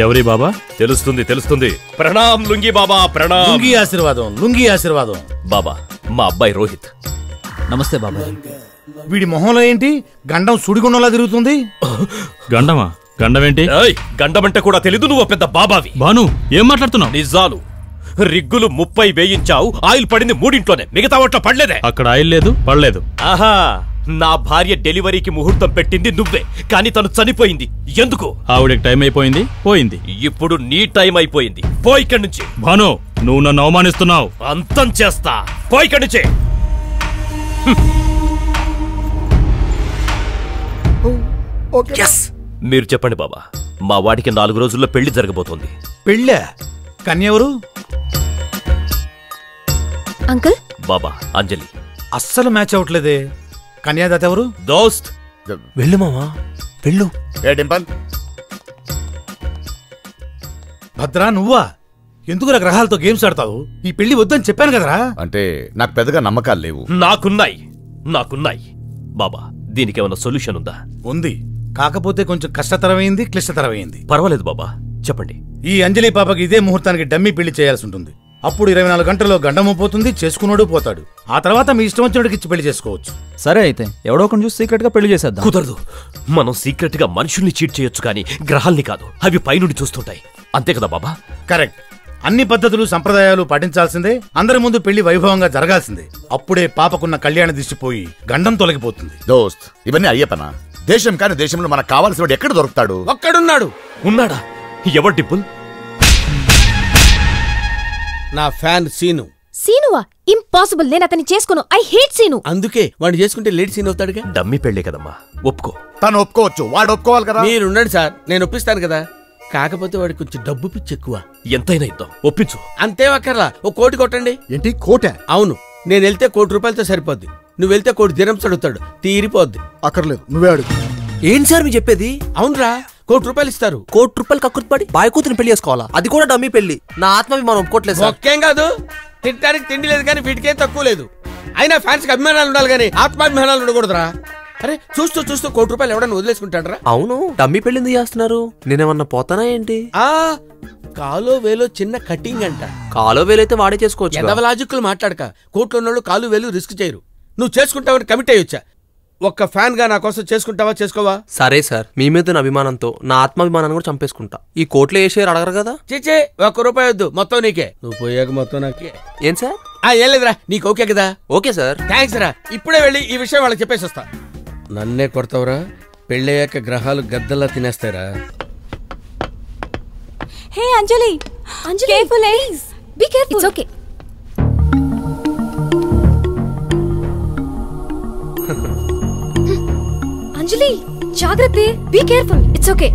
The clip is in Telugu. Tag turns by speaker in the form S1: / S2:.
S1: ఎవరి బాబా?
S2: తెలుస్తుంది తెలుస్తుంది. ప్రణామ్ లుంగి బాబా, ప్రణామ్.
S3: లుంగి ఆశీర్వాదం, లుంగి ఆశీర్వాదం.
S2: బాబా, మా అబ్బాయి రోహిత్.
S4: నమస్తే బాబా.
S3: వీడి మొహంలో ఏంటి గండం సుడిగుండంలా తిరుగుతుంది?
S1: గండమా? గండమేంటి?
S2: గండమంటే కూడా తెలీదు? నువ్వు పెద్ద బాబావి.
S1: బాను, ఏం మాట్లాడుతున్నావు?
S2: నిజాలు. రిగ్గులు 30 వేయించావు, ఆయిల్ పడింది 3 మిగతా వాటిలో పడలేదే.
S1: అక్కడ ఆయిల్ లేదు, పడలేదు.
S2: ఆహా, నా భార్య డెలివరీకి ముహూర్తం పెట్టింది నువ్వే, కానీ తను చనిపోయింది. ఎందుకు?
S1: ఆవిడకి టైం అయిపోయింది, పోయింది.
S2: ఇప్పుడు నీ టైం అయిపోయింది. పోయి ఇక్కడి నుంచి.
S1: భాను, నువ్వు నన్ను అవమానిస్తున్నావు.
S2: అంతం చేస్తా. పోయి ఇక్కడి నుంచి. మీరు చెప్పండి బాబా, మా వాడికి 4 రోజుల్లో పెళ్లి జరగబోతోంది.
S3: పెళ్ళా? కన్యెవరు?
S5: అంకుల్.
S2: బాబా, అంజలి.
S3: అస్సలు మ్యాచ్ అవట్లేదే. కన్యాదాత ఎవరు?
S2: దోస్త్.
S4: వెళ్ళు మామా, వెళ్ళు.
S6: ఏ డింపల్,
S3: భద్రా నువ్వా? ఎందుకురా గ్రహాలతో గేమ్స్ ఆడతావు? ఈ పెళ్లి వద్దని చెప్పాను కదరా.
S6: అంటే నాకు పెద్దగా నమ్మకాలు లేవు.
S2: నాకున్నాయి. బాబా, దీనికి ఏమైనా సొల్యూషన్ ఉందా?
S3: ఉంది, కాకపోతే కొంచెం కష్టతరమైంది, క్లిష్టతరమైంది.
S2: పర్వాలేదు బాబా, చెప్పండి.
S3: ఈ అంజలి పాపకి ఇదే ముహూర్తానికి డమ్మీ పెళ్లి చేయాల్సి ఉంటుంది. అప్పుడు 24 గంటల్లో గండము పోతుంది, చేసుకున్నాడు పోతాడు. ఆ తర్వాత మీ ఇష్టం వచ్చినోడికి ఇచ్చి పెళ్లి చేసుకోవచ్చు.
S4: సరే అయితే ఎవడో ఒకటి చూసి సీక్రెట్ గా పెళ్లి చేసేద్దాం.
S2: కుదరదు. మనం సీక్రెట్ గా మనుషుల్ని చీట్ చేయొచ్చు, కానీ గ్రహాల్ని కాదు. అవి పైనుండి చూస్తుంటాయి. అంతే కదా బాబా?
S3: కరెక్ట్. అన్ని పద్ధతులు సంప్రదాయాలు పాటించాల్సిందే. అందరి ముందు పెళ్లి వైభవంగా జరగాల్సిందే. అప్పుడే పాపకున్న కళ్యాణ దిష్టిపోయి గండం తొలగిపోతుంది.
S6: దోస్త్, ఇవన్నీ అయ్యపనా? దేశం కాని దేశంలో మనకు కావాల్సిన వాడు ఎక్కడ దొరుకుతాడు?
S3: ఒక్కడున్నాడు.
S2: ఉన్నాడా? ఎవరు డిప్పుల్?
S7: నా ఫ్యాన్ సీను.
S5: సీనువా? ఇంపాసిబుల్. నేను అతన్ని చేసుకోను. I hate scene.
S7: అందుకే వాడు చేసుకుంటే లేట్ సీన్ అవుతాడుగా.
S2: డమ్మి పెళ్లే కదమ్మా, ఒప్పుకో.
S6: తను ఒప్పుకోవచ్చు, వాడు ఒప్పుకోవాలి కదా.
S7: మీరున్నాడు సార్, నేను ఒప్పిస్తాను కదా. కాకపోతే వాడికి కొంచెం డబ్బు పిచ్చి ఎక్కువ.
S2: ఎంతైనా ఇద్దాం, ఒప్పించు.
S7: అంతే అక్కర్లా, 1 కోటి కొట్టండి.
S6: ఏంటి కోట?
S7: అవును, నేను వెళ్తే 1 కోటి రూపాయలతో సరిపోద్ది. నువ్వు వెళ్తే 1 కోటి దినం అడుగుతాడు, తీరిపోద్ది.
S6: అక్కర్లేదు, నువ్వే అడుగు.
S4: ఏంటి సార్ మీరు చెప్పేది?
S7: అవునరా, 1 కోటి రూపాయలు ఇస్తారు.
S4: 1 కోటి రూపాయలు కక్కుర్తిపడి బాయ్ కూతురిని పెళ్లి చేసుకోవాలా? అది కూడా డమ్మీ పెళ్లి. నా ఆత్మవిమానం ఒప్పుకోవట్లేదు సార్.
S7: ఒక్కేం కాదు, తింటానికి తిండి లేదు కానీ వీటికేం తక్కువ లేదు. అయినా ఫ్యాన్స్ కి అభిమానాలు ఉండాలి కానీ ఆత్మాభిమానాలు ఉండకూడదురా. అరే చూస్తూ 1 కోటి రూపాయలు ఎవడన్నా వదిలేసుకుంటాడరా?
S4: అవును, డమ్మీ పెళ్లి ఎందుకు చేస్తున్నారు? నేనేమన్నా పోతానా ఏంటి?
S7: కాలో వేలో చిన్న కటింగ్ అంట.
S4: కాలో వేలైతే వాడే చేసుకోవచ్చు.
S7: ఎదవలాజిక్కులు మాట్లాడక. కోట్లు ఉన్నోళ్ళు కాలు వేలు రిస్క్ చేయరు. నువ్వు చేసుకుంటావని కమిట్ అయ్యొచ్చా. ఒక్క ఫ్యాన్ గా నా కోసం చేసుకుంటావా, చేసుకోవా?
S4: సరే సార్, మీ మీద అభిమానంతో నా ఆత్మాభిమానాన్ని కూడా చంపేసుకుంటా. ఈ కోట్లు ఏ షేర్ అడగరు కదా.
S7: చేచే, 1 రూపాయి వద్దు, మొత్తం నీకే. నువ్వు పోయాక మొత్తం నాకే.
S4: ఏం సార్?
S7: ఏం లేదురా, నీకు ఓకే కదా?
S4: Okay sir.
S7: థ్యాంక్స్ రా. ఇప్పుడే వెళ్ళి ఈ విషయం వాళ్ళకి చెప్పేసి వస్తా. నన్నే కొడతావురా? పెళ్ళయ్యాక గ్రహాలు గద్దల్లా తినేస్తారా?
S5: Hey Anjali, careful please. Be careful. It's okay. Anjali జాగ్రత్త. Be careful. It's okay.